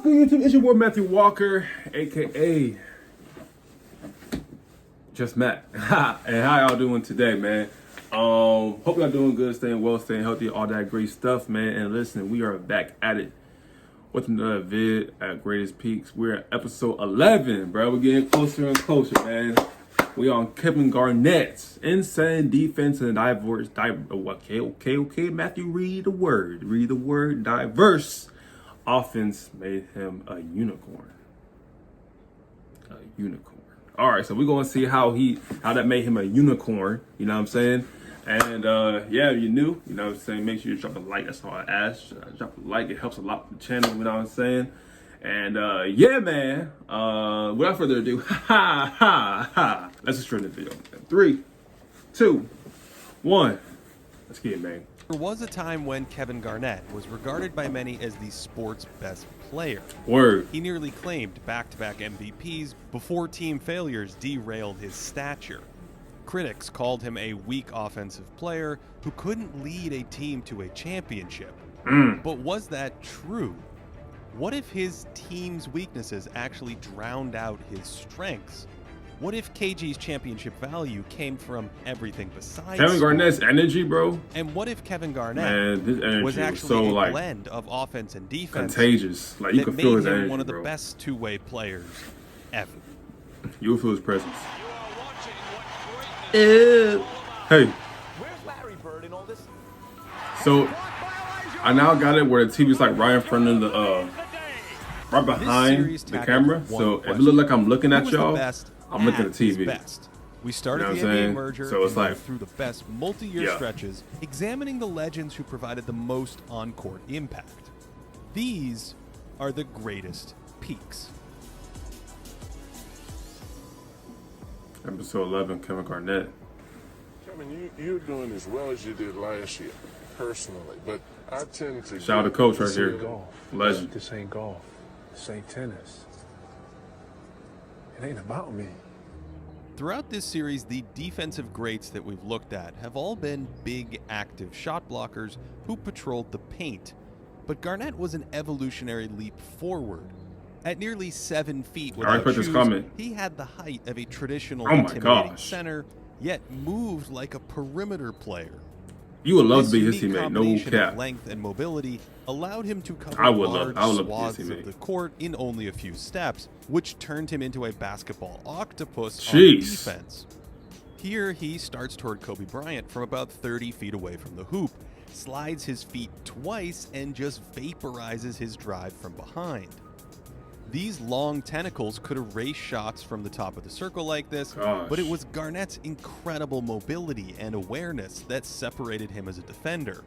good, YouTube? It's your boy Matthew Walker, aka Just Matt. And how y'all doing today, man? Hope y'all doing good, staying well, staying healthy, all that great stuff, man. And listen, we are back at it with another vid at Greatest Peaks. We're at episode 11, bro. We're getting closer and closer, man. We on Kevin Garnett's insane defense and diverse. Okay, Matthew, read the word. Read the word. Diverse offense made him a unicorn. A unicorn. All right, so we're gonna see how that made him a unicorn. You know what I'm saying? And yeah, if you're new, you know what I'm saying, make sure you drop a like. That's all I ask. Drop a like. It helps a lot for the channel. You know what I'm saying? And yeah, man. Without further ado, let's just turn the video. 3, 2, 1. Let's get it, man. There was a time when Kevin Garnett was regarded by many as the sport's best player. Word. He nearly claimed back-to-back MVPs before team failures derailed his stature. Critics called him a weak offensive player who couldn't lead a team to a championship. But was that true? What if his team's weaknesses actually drowned out his strengths? What if KG's championship value came from everything besides Kevin Garnett's energy, bro? And what if Kevin Garnett his energy was actually so, a blend of offense and defense, contagious? Like, you can feel his energy, one of the bro. best two-way players ever. You'll feel his presence. Hey. Where's Larry Bird in all this? So I now got it where the TV's like right in front of the right behind the camera. So if it looks like I'm looking at y'all, I'm looking at the TV. Best. We started You know the what I'm NBA saying? merger So it's and went like- through the best multi-year Yeah. stretches, examining the legends who provided the most on-court impact. These are the greatest peaks. Episode 11, Kevin Garnett. Kevin, you're doing as well as you did last year, personally. But I tend to Shout out to Coach right here. Golf. Legend. This ain't golf. This ain't tennis. It ain't about me. Throughout this series, the defensive greats that we've looked at have all been big, active shot blockers who patrolled the paint. But Garnett was an evolutionary leap forward. At nearly 7 feet I already without put this shoes, comment. he had the height of a traditional Oh my intimidating gosh. center, yet moved like a perimeter player. You would love This to be his unique teammate, no combination of cap. length and mobility allowed him to cover I would love large to be his swaths teammate. of the court in only a few steps, which turned him into a basketball octopus Jeez. on defense. Here he starts toward Kobe Bryant from about 30 feet away from the hoop, slides his feet twice, and just vaporizes his drive from behind. These long tentacles could erase shots from the top of the circle like this, Gosh. but it was Garnett's incredible mobility and awareness that separated him as a defender.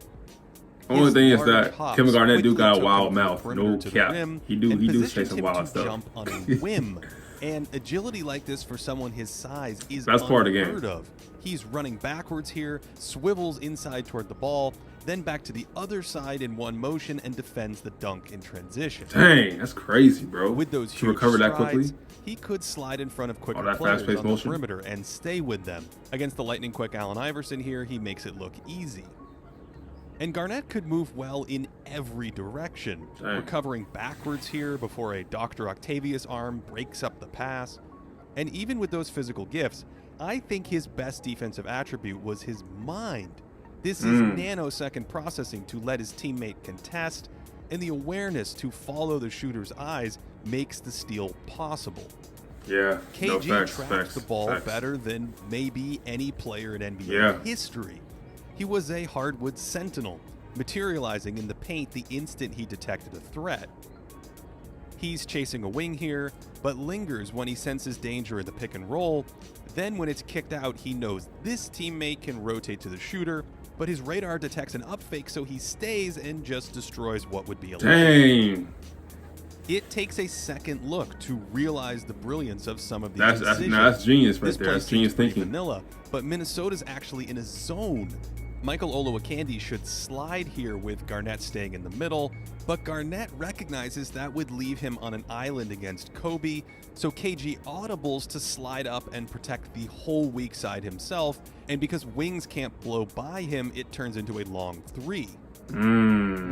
Only His thing is large that hops Kevin Garnett do quickly got a took him wild from the mouth, perimeter no to the cap. rim He do and say positioned some him wild to stuff. jump on a whim. And agility like this for someone his size is That's part of the game. unheard of. He's running backwards here, swivels inside toward the ball, then back to the other side in one motion and defends the dunk in transition. Dang, that's crazy, bro. With those to huge recover that strides, quickly. he could slide in front of quicker that players fast-paced on the motion. perimeter and stay with them. Against the lightning quick Allen Iverson here, he makes it look easy. And Garnett could move well in every direction, Dang. recovering backwards here before a Dr. Octavius arm breaks up the pass. And even with those physical gifts, I think his best defensive attribute was his mind. This is nanosecond processing to let his teammate contest, and the awareness to follow the shooter's eyes makes the steal possible. Yeah, no, KG facts, tracked facts, the ball facts. better than maybe any player in NBA Yeah. history. He was a hardwood sentinel, materializing in the paint the instant he detected a threat. He's chasing a wing here, but lingers when he senses danger in the pick and roll. Then when it's kicked out, he knows this teammate can rotate to the shooter, but his radar detects an up fake, so he stays and just destroys what would be a lane. Dang, It takes a second look to realize the brilliance of some of these that's decisions. genius right This there. play That's genius seems pretty thinking. vanilla, but Minnesota's actually in a zone. Michael Olowokandi should slide here with Garnett staying in the middle, but Garnett recognizes that would leave him on an island against Kobe, so KG audibles to slide up and protect the whole weak side himself, and because wings can't blow by him, it turns into a long 3.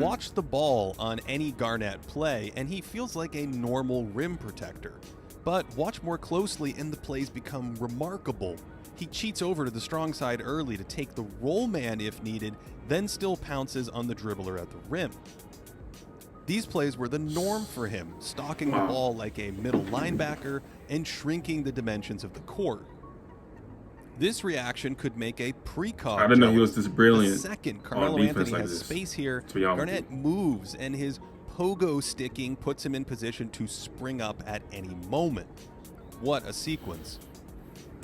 Watch the ball on any Garnett play, and he feels like a normal rim protector. But watch more closely and the plays become remarkable. He cheats over to the strong side early to take the roll man if needed, then still pounces on the dribbler at the rim. These plays were the norm for him, stalking the ball like a middle linebacker and shrinking the dimensions of the court. This reaction could make a precog. I didn't know he was this brilliant. The second Carmelo Anthony has space here, Garnett moves, and his pogo sticking puts him in position to spring up at any moment. What a sequence.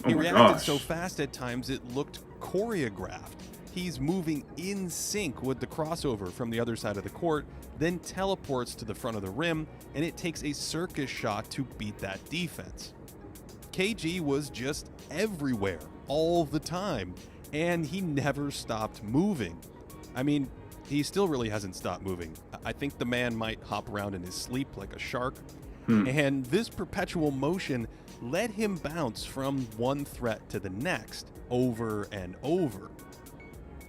He reacted so fast at times it looked choreographed. He's moving in sync with the crossover from the other side of the court, then teleports to the front of the rim, and it takes a circus shot to beat that defense. KG was just everywhere, all the time, and he never stopped moving. I mean, he still really hasn't stopped moving. I think the man might hop around in his sleep like a shark. And this perpetual motion let him bounce from one threat to the next, over and over.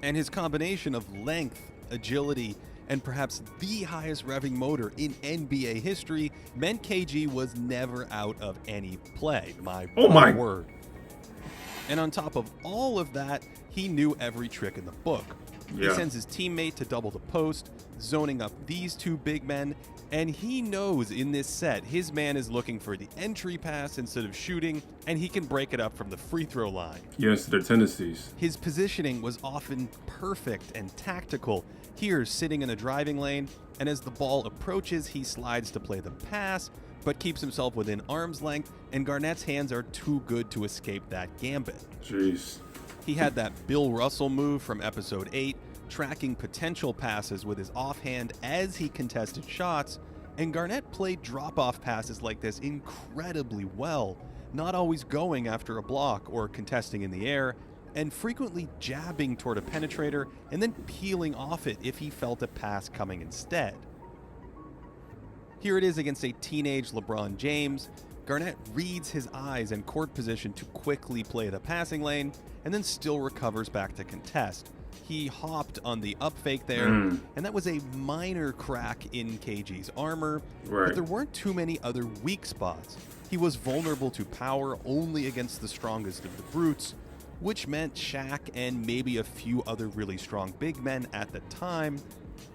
And his combination of length, agility, and perhaps the highest revving motor in NBA history meant KG was never out of any play. My word. And on top of all of that, he knew every trick in the book. He sends his teammate to double the post, zoning up these two big men, and he knows in this set his man is looking for the entry pass instead of shooting, and he can break it up from the free throw line. Yes, their tendencies. His positioning was often perfect and tactical. Here, sitting in the driving lane, and as the ball approaches, he slides to play the pass, but keeps himself within arm's length, and Garnett's hands are too good to escape that gambit. Jeez. He had that Bill Russell move from episode 8, tracking potential passes with his offhand as he contested shots, and Garnett played drop-off passes like this incredibly well, not always going after a block or contesting in the air, and frequently jabbing toward a penetrator and then peeling off it if he felt a pass coming instead. Here it is against a teenage LeBron James. Garnett reads his eyes and court position to quickly play the passing lane, and then still recovers back to contest. He hopped on the up fake there, and that was a minor crack in KG's armor, but there weren't too many other weak spots. He was vulnerable to power only against the strongest of the brutes, which meant Shaq and maybe a few other really strong big men at the time.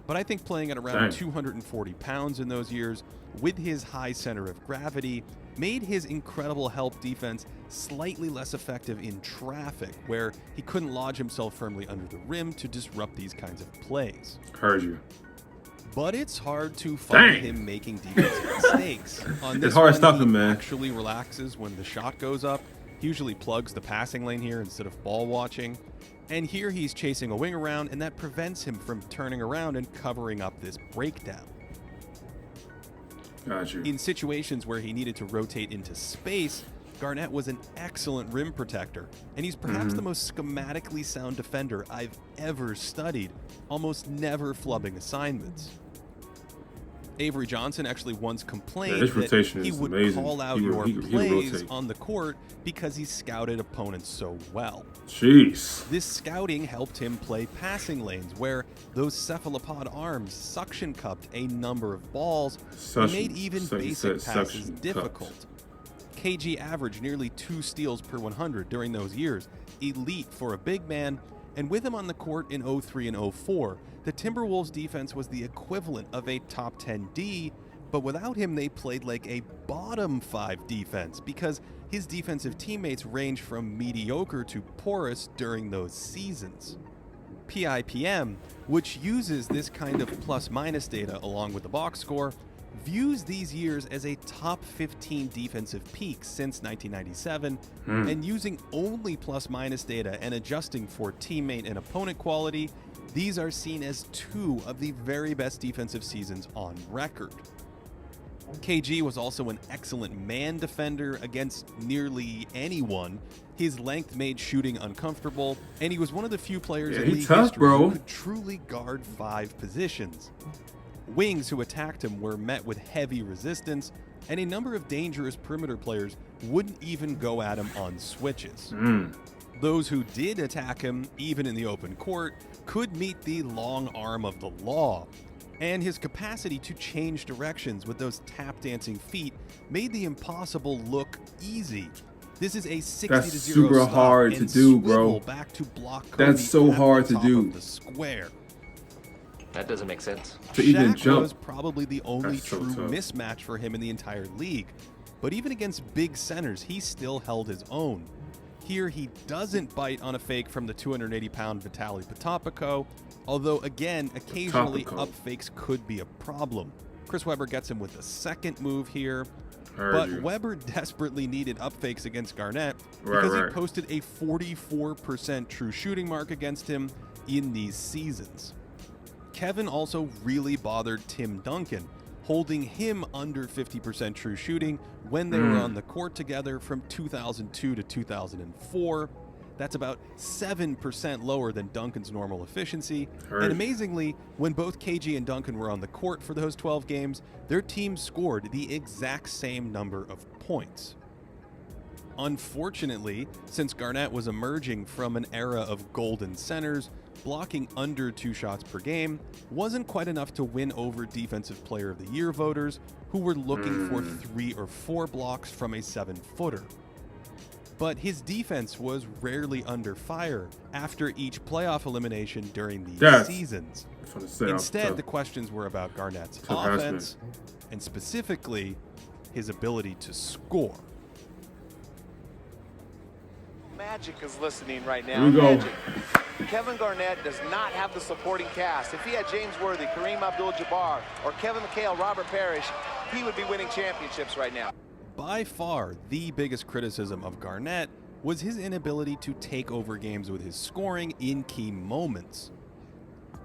But I think playing at around 240 pounds in those years, with his high center of gravity, made his incredible help defense slightly less effective in traffic, where he couldn't lodge himself firmly under the rim to disrupt these kinds of plays. Heard you. But it's hard to find him making defensive mistakes. On this it's hard to stop he him, man. Actually relaxes when the shot goes up. He usually plugs the passing lane here instead of ball watching. And here he's chasing a wing around, and that prevents him from turning around and covering up this breakdown. Got you. In situations where he needed to rotate into space, Garnett was an excellent rim protector, and he's perhaps the most schematically sound defender I've ever studied, almost never flubbing assignments. Avery Johnson actually once complained that he would call out your plays on the court because he scouted opponents so well. Jeez. This scouting helped him play passing lanes where those cephalopod arms suction cupped a number of balls and made even basic passes difficult. KG averaged nearly 2 steals per 100 during those years, elite for a big man, and with him on the court in 03 and 04, the Timberwolves defense was the equivalent of a top 10 D, but without him they played like a bottom 5 defense because his defensive teammates ranged from mediocre to porous during those seasons. PIPM, which uses this kind of plus-minus data along with the box score, views these years as a top 15 defensive peak since 1997, and using only plus-minus data and adjusting for teammate and opponent quality, these are seen as 2 of the very best defensive seasons on record. KG was also an excellent man defender against nearly anyone. His length made shooting uncomfortable, and he was one of the few players in league history who could truly guard 5 positions. Wings who attacked him were met with heavy resistance, and a number of dangerous perimeter players wouldn't even go at him on switches. Those who did attack him, even in the open court, could meet the long arm of the law. And his capacity to change directions with those tap dancing feet made the impossible look easy. This is a 60-0 That's super stop hard and to do, bro. back to block Kobe That's so at hard the to top do. of the square. That doesn't make sense. To even Shaq jump. was probably the only That's so true tough. mismatch for him in the entire league. But even against big centers, he still held his own. Here, he doesn't bite on a fake from the 280-pound Vitaly Potapico, although, again, occasionally Potapico. up fakes could be a problem. Chris Webber gets him with a second move here, Heard but you. Webber desperately needed up fakes against Garnett Right, because right. he posted a 44% true shooting mark against him in these seasons. Kevin also really bothered Tim Duncan, holding him under 50% true shooting when they were on the court together from 2002 to 2004. That's about 7% lower than Duncan's normal efficiency. Heard. And amazingly, when both KG and Duncan were on the court for those 12 games, their teams scored the exact same number of points. Unfortunately, since Garnett was emerging from an era of golden centers, blocking under 2 shots per game wasn't quite enough to win over Defensive Player of the Year voters who were looking for 3 or 4 blocks from a 7-footer. But his defense was rarely under fire after each playoff elimination during these seasons. Instead, the questions were about Garnett's offense and specifically his ability to score. Magic is listening right now. Here we go. Magic. Kevin Garnett does not have the supporting cast. If he had James Worthy, Kareem Abdul-Jabbar, or Kevin McHale, Robert Parrish, he would be winning championships right now. By far, the biggest criticism of Garnett was his inability to take over games with his scoring in key moments.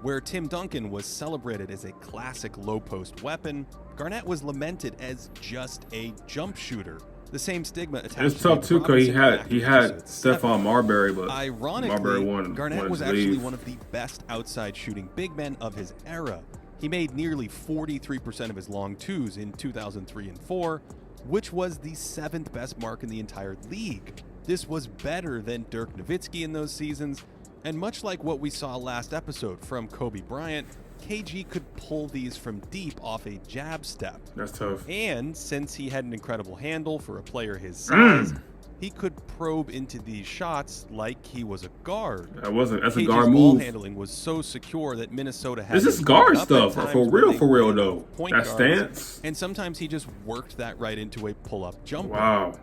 Where Tim Duncan was celebrated as a classic low-post weapon, Garnett was lamented as just a jump shooter. The same stigma attached to It's tough too because he had Stephon Marbury, but ironically, Marbury won. Garnett was actually one of the best outside shooting big men of his era. He made nearly 43% of his long twos in 2003 and 4, which was the 7th best mark in the entire league. This was better than Dirk Nowitzki in those seasons, and much like what we saw last episode from Kobe Bryant, KG could pull these from deep off a jab step. That's tough. And since he had an incredible handle for a player his size, he could probe into these shots like he was a guard. That's a KG's guard ball move. handling was so secure that Minnesota had This is him guard up at stuff, times for when they real played though. point That guards, stance. and sometimes he just worked that right into a pull-up jumper. Wow.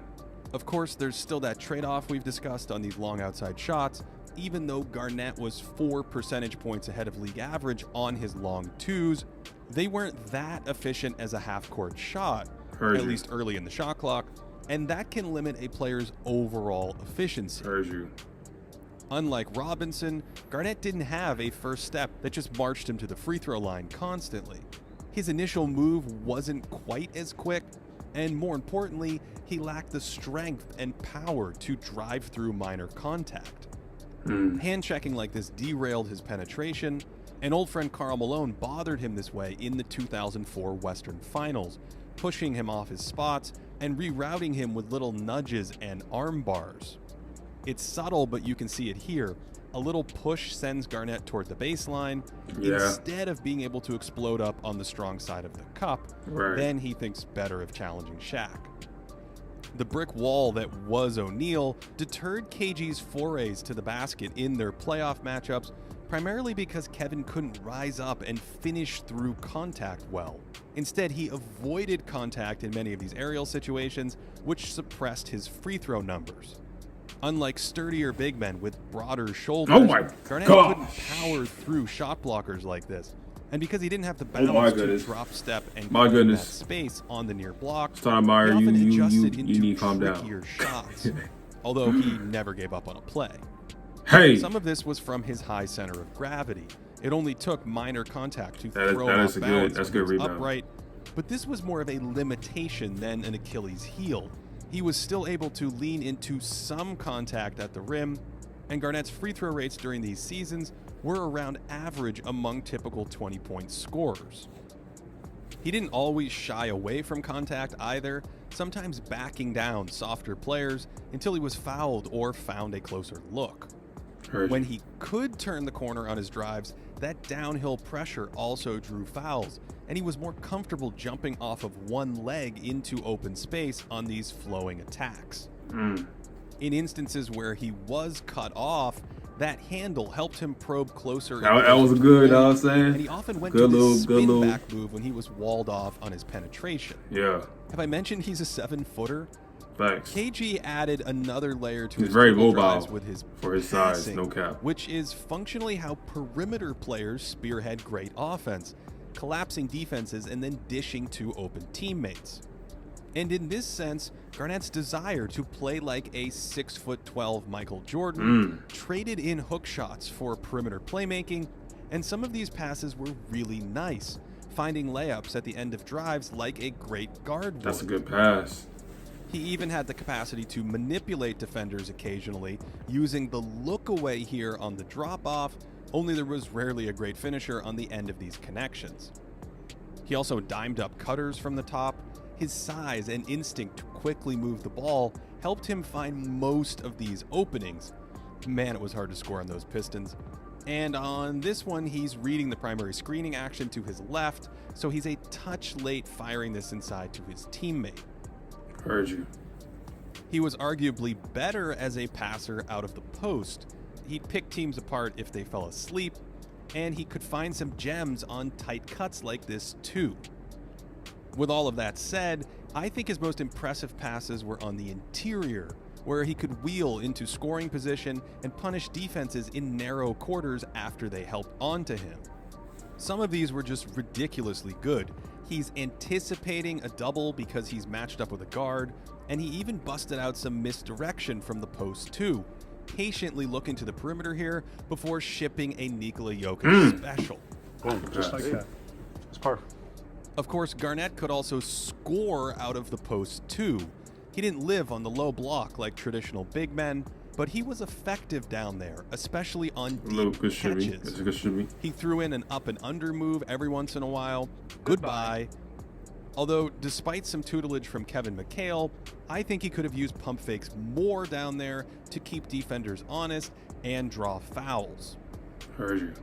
Of course, there's still that trade-off we've discussed on these long outside shots. Even though Garnett was 4 percentage points ahead of league average on his long twos, they weren't that efficient as a half-court shot, at least early in the shot clock, and that can limit a player's overall efficiency. Unlike Robinson, Garnett didn't have a first step that just marched him to the free throw line constantly. His initial move wasn't quite as quick, and more importantly, he lacked the strength and power to drive through minor contact. Hand checking like this derailed his penetration, and old friend Karl Malone bothered him this way in the 2004 Western Finals, pushing him off his spots and rerouting him with little nudges and arm bars. It's subtle, but you can see it here. A little push sends Garnett toward the baseline instead of being able to explode up on the strong side of the cup. Then he thinks better of challenging Shaq. The brick wall that was O'Neal deterred KG's forays to the basket in their playoff matchups, primarily because Kevin couldn't rise up and finish through contact well. Instead, he avoided contact in many of these aerial situations, which suppressed his free throw numbers. Unlike sturdier big men with broader shoulders, Garnett couldn't power through shot blockers like this. And because he didn't have the balance to drop step and create that space on the near block, he often adjusted into trickier shots, although he never gave up on a play. Some of this was from his high center of gravity. It only took minor contact to throw off balance when he was upright, But this was more of a limitation than an Achilles heel. He was still able to lean into some contact at the rim, and Garnett's free throw rates during these seasons were around average among typical 20-point scorers. He didn't always shy away from contact either, sometimes backing down softer players until he was fouled or found a closer look. When he could turn the corner on his drives, that downhill pressure also drew fouls, and he was more comfortable jumping off of one leg into open space on these flowing attacks. In instances where he was cut off, that handle helped him probe closer. That was good, I was saying. And he often went to this spin back move when he was walled off on his penetration. Yeah. Have I mentioned he's a 7-footer? Thanks. KG added another layer to his very dribble mobile drives with his for his passing, size, no cap. which is functionally how perimeter players spearhead great offense, collapsing defenses and then dishing to open teammates. And in this sense, Garnett's desire to play like a 6'12" Michael Jordan traded in hook shots for perimeter playmaking, and some of these passes were really nice, finding layups at the end of drives like a great guard would. That's a good pass. He even had the capacity to manipulate defenders occasionally, using the look away here on the drop-off, only there was rarely a great finisher on the end of these connections. He also dimed up cutters from the top. His size and instinct to quickly move the ball helped him find most of these openings. Man, it was hard to score on those Pistons. And on this one, he's reading the primary screening action to his left, so he's a touch late firing this inside to his teammate. Heard you. He was arguably better as a passer out of the post. He'd pick teams apart if they fell asleep, and he could find some gems on tight cuts like this too. With all of that said, I think his most impressive passes were on the interior, where he could wheel into scoring position and punish defenses in narrow quarters after they helped onto him. Some of these were just ridiculously good. He's anticipating a double because he's matched up with a guard, and he even busted out some misdirection from the post too, patiently looking to the perimeter here before shipping a Nikola Jokic special. Boom, just like that. It's perfect. Of course, Garnett could also score out of the post too. He didn't live on the low block like traditional big men, but he was effective down there, especially on deep catches. That's a good shimmy. He threw in an up and under move every once in a while. Goodbye. Although, despite some tutelage from Kevin McHale, I think he could have used pump fakes more down there to keep defenders honest and draw fouls. Heard you.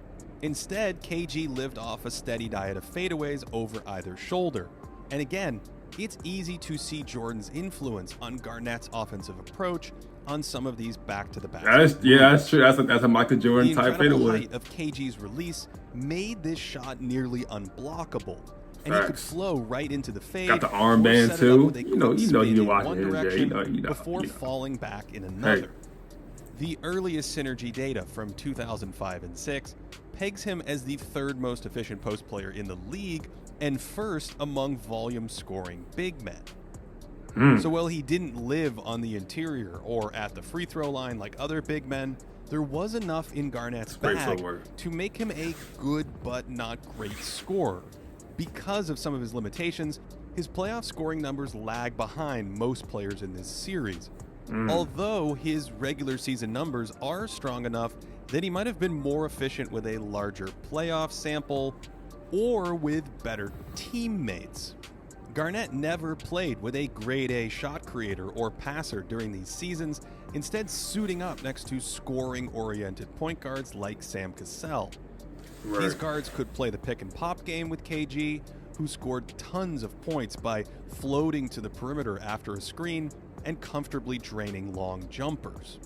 Instead, KG lived off a steady diet of fadeaways over either shoulder. And again, it's easy to see Jordan's influence on Garnett's offensive approach on some of these back-to-the-back. That's true. That's a Michael Jordan type fadeaway. The incredible height of KG's release made this shot nearly unblockable. And he could flow right into the fade. Got the armband too. You know you're watching his direction before falling back in another. The earliest synergy data from 2005 and 6 pegs him as the third most efficient post player in the league and first among volume scoring big men. So while he didn't live on the interior or at the free throw line like other big men, there was enough in Garnett's bag to make him a good but not great scorer. Because of some of his limitations, his playoff scoring numbers lag behind most players in this series. Although his regular season numbers are strong enough that he might have been more efficient with a larger playoff sample or with better teammates. Garnett never played with a grade A shot creator or passer during these seasons, instead suiting up next to scoring-oriented point guards like Sam Cassell. These guards could play the pick and pop game with KG, who scored tons of points by floating to the perimeter after a screen and comfortably draining long jumpers.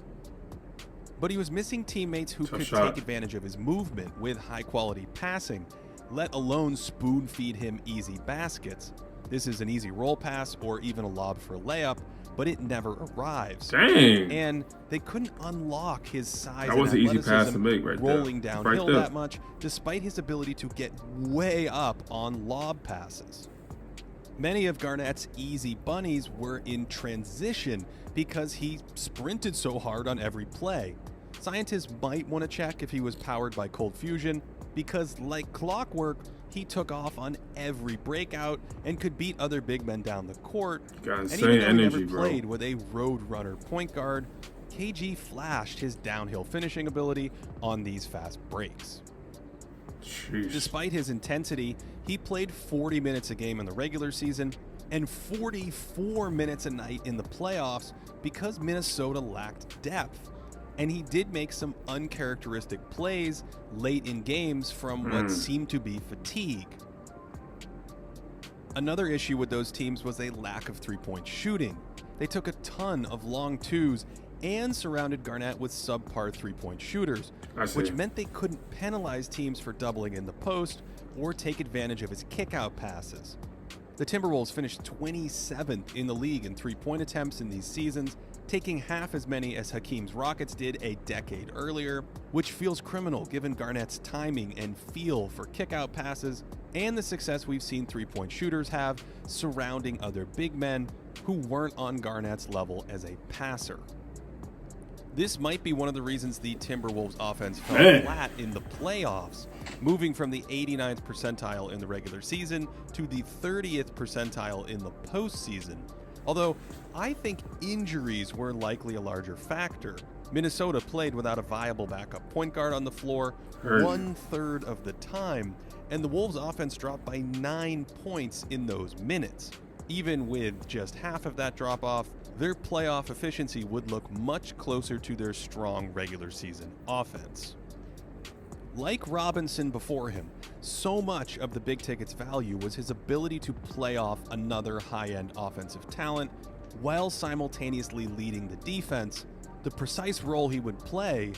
But he was missing teammates who could take advantage of his movement with high-quality passing, let alone spoon-feed him easy baskets. This is an easy roll pass or even a lob for a layup, but it never arrives. Dang. And they couldn't unlock his size that was and an easy pass to make rolling downhill that much, despite his ability to get way up on lob passes. Many of Garnett's easy bunnies were in transition because he sprinted so hard on every play. Scientists might want to check if he was powered by cold fusion, because like clockwork, He took off on every breakout and could beat other big men down the court. Got And insane even though he energy, never bro. played with a roadrunner point guard, KG flashed his downhill finishing ability on these fast breaks. Sheesh. Despite his intensity, he played 40 minutes a game in the regular season and 44 minutes a night in the playoffs because Minnesota lacked depth. And he did make some uncharacteristic plays late in games from what seemed to be fatigue. Another issue with those teams was a lack of three-point shooting. They took a ton of long twos and surrounded Garnett with subpar three-point shooters, which meant they couldn't penalize teams for doubling in the post or take advantage of his kick-out passes. The Timberwolves finished 27th in the league in three-point attempts in these seasons, taking half as many as Hakeem's Rockets did a decade earlier, which feels criminal given Garnett's timing and feel for kick-out passes and the success we've seen three-point shooters have surrounding other big men who weren't on Garnett's level as a passer. This might be one of the reasons the Timberwolves offense fell flat in the playoffs, moving from the 89th percentile in the regular season to the 30th percentile in the postseason. Although, I think injuries were likely a larger factor. Minnesota played without a viable backup point guard on the floor 1/3 of the time, and the Wolves' offense dropped by 9 points in those minutes. Even with just half of that drop-off, their playoff efficiency would look much closer to their strong regular season offense. Like Robinson before him, so much of the big ticket's value was his ability to play off another high-end offensive talent while simultaneously leading the defense, the precise role he would play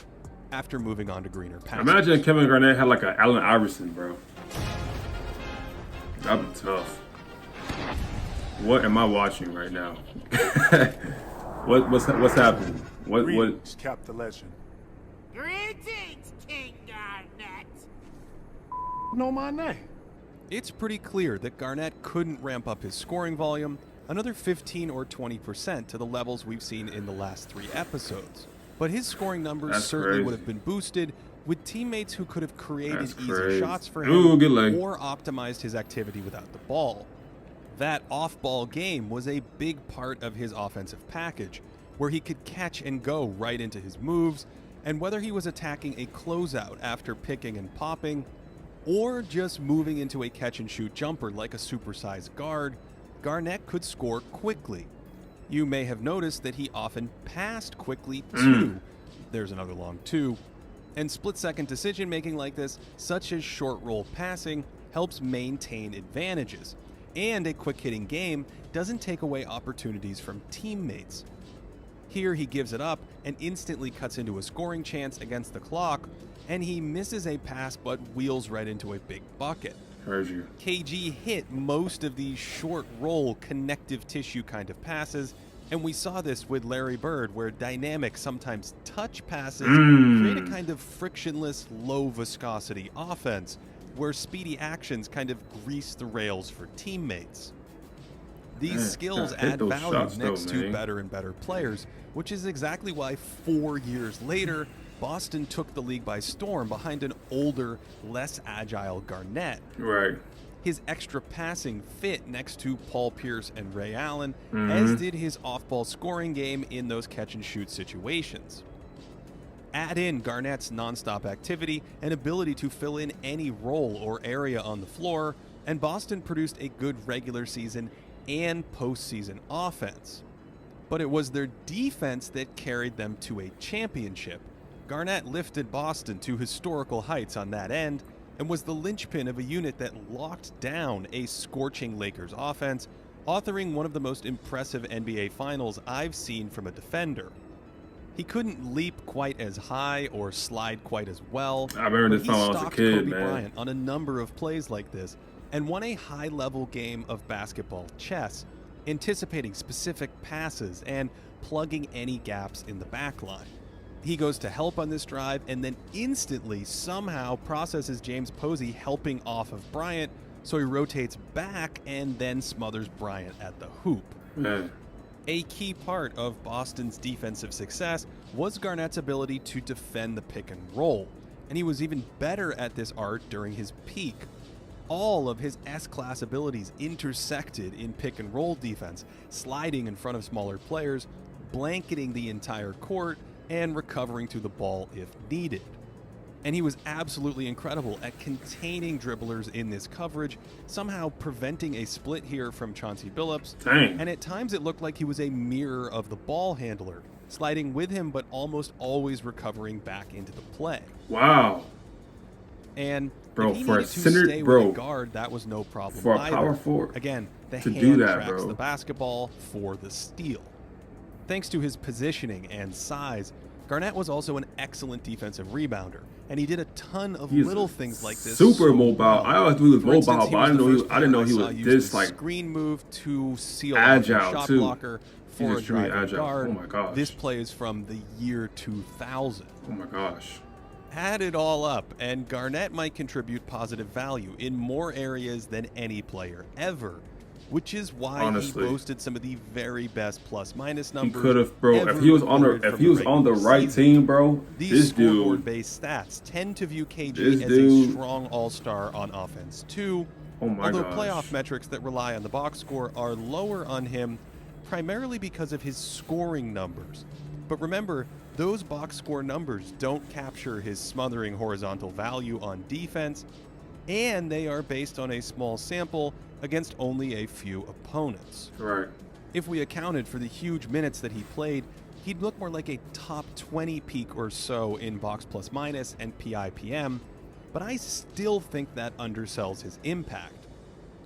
after moving on to greener pastures. Imagine Kevin Garnett had like an Allen Iverson, bro. That'd be tough. What am I watching right now? what's happening? What? Greetings, Captain Legend. Greetings, King Garnett. Know my name. It's pretty clear that Garnett couldn't ramp up his scoring volume another 15 or 20% to the levels we've seen in the last 3 episodes. But his scoring numbers certainly would have been boosted with teammates who could have created easy shots for him or optimized his activity without the ball. That off-ball game was a big part of his offensive package, where he could catch and go right into his moves, and whether he was attacking a closeout after picking and popping, or just moving into a catch-and-shoot jumper like a supersized guard, Garnett could score quickly. You may have noticed that he often passed quickly too. There's another long two. And split-second decision-making like this, such as short-roll passing, helps maintain advantages. And a quick-hitting game doesn't take away opportunities from teammates. Here he gives it up and instantly cuts into a scoring chance against the clock, and he misses a pass but wheels right into a big bucket. Heard you. KG hit most of these short-roll connective tissue kind of passes, and we saw this with Larry Bird, where dynamic, sometimes touch passes create a kind of frictionless, low-viscosity offense, where speedy actions kind of grease the rails for teammates. These skills add value next to better and better players, which is exactly why 4 years later, Boston took the league by storm behind an older, less agile Garnett. Right. His extra passing fit next to Paul Pierce and Ray Allen, as did his off-ball scoring game in those catch-and-shoot situations. Add in Garnett's nonstop activity and ability to fill in any role or area on the floor, and Boston produced a good regular season and postseason offense. But it was their defense that carried them to a championship. Garnett lifted Boston to historical heights on that end and was the linchpin of a unit that locked down a scorching Lakers offense, authoring one of the most impressive NBA Finals I've seen from a defender. He couldn't leap quite as high or slide quite as well. I remember this time I was a kid, Kobe man. Bryant on a number of plays like this and won a high-level game of basketball chess, anticipating specific passes and plugging any gaps in the backline. He goes to help on this drive and then instantly somehow processes James Posey helping off of Bryant, so he rotates back and then smothers Bryant at the hoop. Man. A key part of Boston's defensive success was Garnett's ability to defend the pick and roll, and he was even better at this art during his peak. All of his S-class abilities intersected in pick-and-roll defense, sliding in front of smaller players, blanketing the entire court, and recovering to the ball if needed. And he was absolutely incredible at containing dribblers in this coverage, somehow preventing a split here from Chauncey Billups. Dang. And at times it looked like he was a mirror of the ball handler, sliding with him but almost always recovering back into the play. Wow. And Bro, if he for a needed to center, stay bro, with a guard, that was no problem for a either. power forward Again, the to hand do that, tracks bro. the basketball for the steal. Thanks to his positioning and size, Garnett was also an excellent defensive rebounder, and he did a ton of He's little things like this. super so mobile. well. I always knew he was For mobile, instance, but I didn't know he was use this the like screen move to seal agile, off a shot too. blocker for He's a extremely driving agile. guard. Oh my gosh. This play is from the year 2000. oh my gosh. Add it all up, and Garnett might contribute positive value in more areas than any player ever, which is why Honestly. he boasted some of the very best plus-minus He numbers. could have, bro. ever If he was on the recorded from regular right season. team, bro, These this dude, scoreboard-based stats tend to view KG This as dude- a strong all-star on offense too, oh my although gosh. playoff metrics that rely on the box score are lower on him, primarily because of his scoring numbers. But remember, those box score numbers don't capture his smothering horizontal value on defense, and they are based on a small sample against only a few opponents. Right. If we accounted for the huge minutes that he played, he'd look more like a top 20 peak or so in box plus minus and PIPM, but I still think that undersells his impact.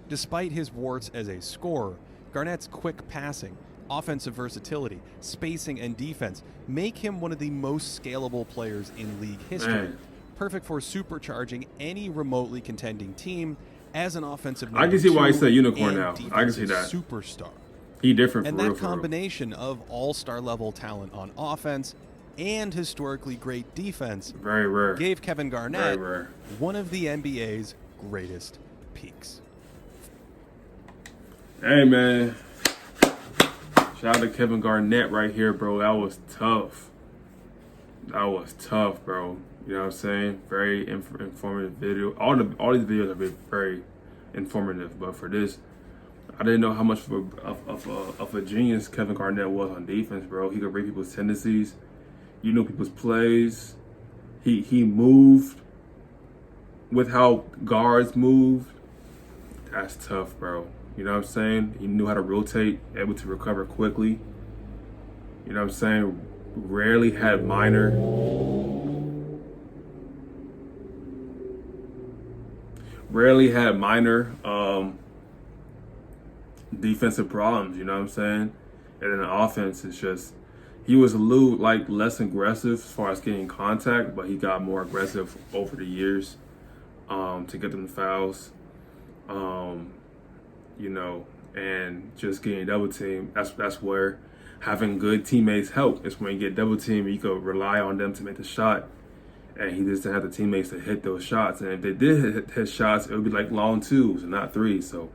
Despite his warts as a scorer, Garnett's quick passing, offensive versatility, spacing, and defense make him one of the most scalable players in league history, Man. perfect for supercharging any remotely contending team as an offensive I can see why he number said two unicorn and now. I can see that. defensive superstar. He different And for real, that for real. combination of all-star level talent on offense and historically great defense Very rare. gave Kevin Very Garnett rare. one of the NBA's greatest peaks. Hey man, shout out to Kevin Garnett right here, bro. That was tough. That was tough, bro. You know what I'm saying? Very informative video. All these videos are very informative, but for this, I didn't know how much of a genius Kevin Garnett was on defense, bro. He could read people's tendencies. You know people's plays. He moved with how guards moved. That's tough, bro. You know what I'm saying? He knew how to rotate, able to recover quickly. You know what I'm saying? Rarely had minor defensive problems, you know what I'm saying? And then the offense is just, he was a little like less aggressive as far as getting contact, but he got more aggressive over the years to get them fouls. You know, and just getting double teamed. That's where having good teammates help. It's when you get double teamed, you can rely on them to make the shot, and he just didn't have the teammates to hit those shots. And if they did hit shots, it would be like long twos and not threes. So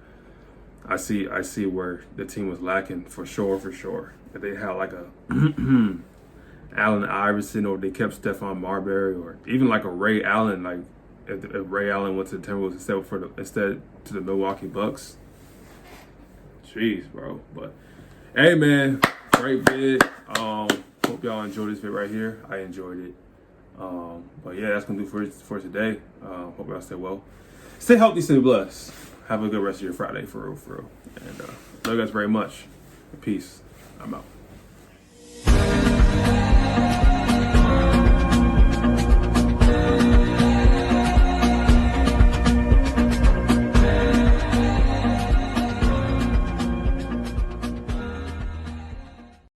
I see where the team was lacking for sure. If they had like a Allen Iverson, or they kept Stephon Marbury, or even like a Ray Allen, like if Ray Allen went to the Timberwolves instead to the Milwaukee Bucks. Jeez, bro. But hey, man, great vid. Hope y'all enjoyed this vid right here. I enjoyed it. But yeah, that's gonna do for today. Hope y'all stay well, stay healthy, stay blessed. Have a good rest of your Friday, for real. And love you guys very much. Peace. I'm out.